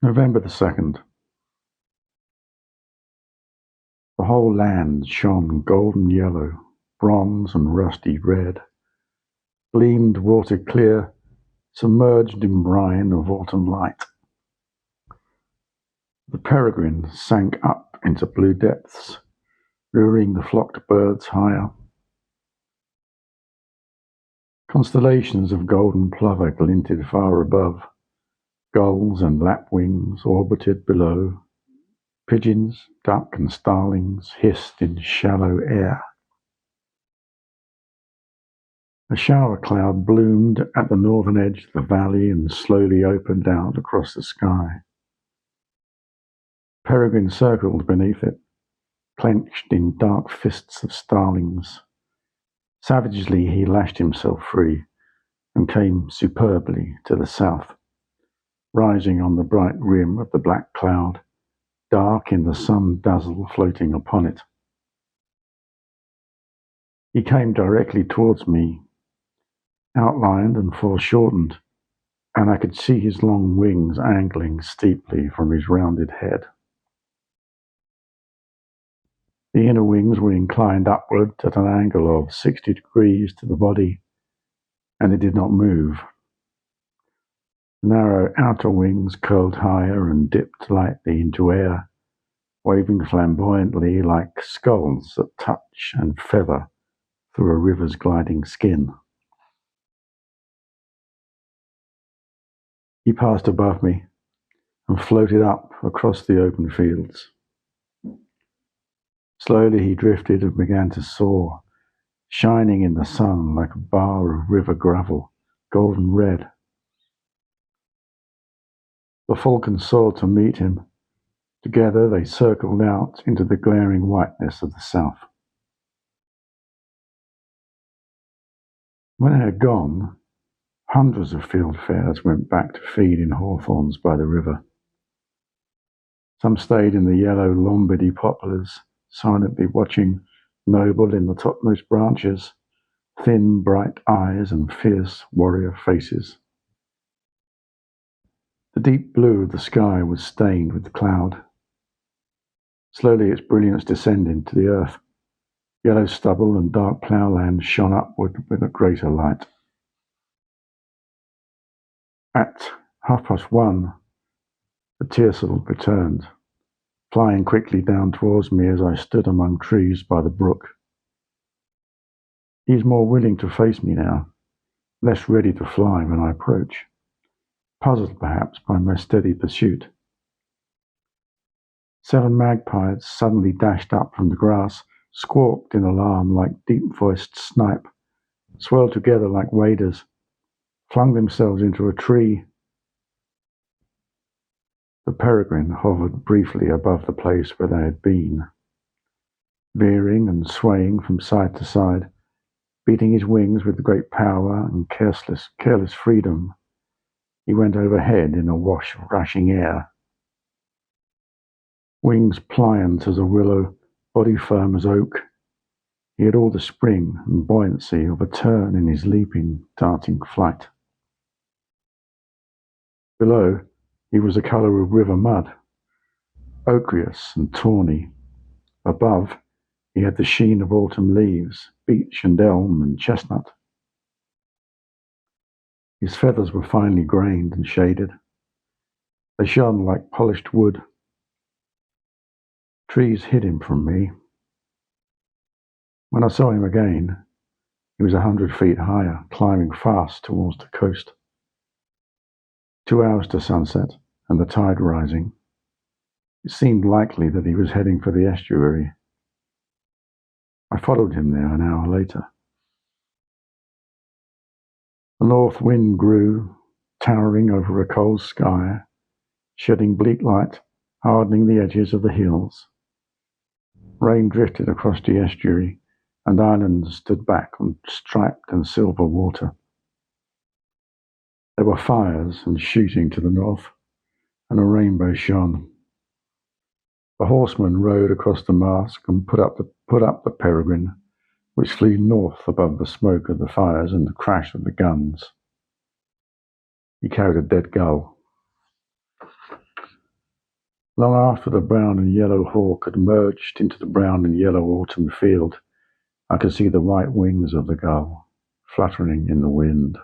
November the 2nd. The whole land shone golden yellow, bronze and rusty red, gleamed water clear, submerged in brine of autumn light. The peregrine sank up into blue depths, rearing the flocked birds higher. Constellations of golden plover glinted far above. Gulls and lapwings orbited below. Pigeons, duck and starlings hissed in shallow air. A shower cloud bloomed at the northern edge of the valley and slowly opened out across the sky. Peregrine circled beneath it, clenched in dark fists of starlings. Savagely he lashed himself free and came superbly to the south, rising on the bright rim of the black cloud, dark in the sun dazzle floating upon it. He came directly towards me, outlined and foreshortened, and I could see his long wings angling steeply from his rounded head. The inner wings were inclined upward at an angle of 60 degrees to the body, and it did not move. The narrow outer wings curled higher and dipped lightly into air, waving flamboyantly like skulls that touch and feather through a river's gliding skin. He passed above me and floated up across the open fields. Slowly he drifted and began to soar, shining in the sun like a bar of river gravel, golden red. The falcon soared to meet him. Together they circled out into the glaring whiteness of the south. When I had gone, hundreds of fieldfares went back to feed in hawthorns by the river. Some stayed in the yellow Lombardy poplars, silently watching, noble in the topmost branches, thin bright eyes and fierce warrior faces. The deep blue of the sky was stained with cloud. Slowly its brilliance descended to the earth. Yellow stubble and dark ploughland shone upward with a greater light. At 1:30, the Tiercel returned, flying quickly down towards me as I stood among trees by the brook. He is more willing to face me now, less ready to fly when I approach, puzzled perhaps by my steady pursuit. 7 magpies suddenly dashed up from the grass, squawked in alarm like deep-voiced snipe, swirled together like waders, flung themselves into a tree. The peregrine hovered briefly above the place where they had been. Veering and swaying from side to side, beating his wings with great power and careless freedom, he went overhead in a wash of rushing air. Wings pliant as a willow, body firm as oak, he had all the spring and buoyancy of a tern in his leaping, darting flight. Below, he was the colour of river mud, ochreous and tawny. Above, he had the sheen of autumn leaves, beech and elm and chestnut. His feathers were finely grained and shaded. They shone like polished wood. Trees hid him from me. When I saw him again, he was 100 feet higher, climbing fast towards the coast. 2 hours to sunset and the tide rising. It seemed likely that he was heading for the estuary. I followed him there an hour later. The north wind grew, towering over a cold sky, shedding bleak light, hardening the edges of the hills. Rain drifted across the estuary, and islands stood back on striped and silver water. There were fires and shooting to the north, and a rainbow shone. The horseman rode across the mast and put up the peregrine, which flew north above the smoke of the fires and the crash of the guns. He carried a dead gull. Long after the brown and yellow hawk had merged into the brown and yellow autumn field, I could see the white wings of the gull fluttering in the wind.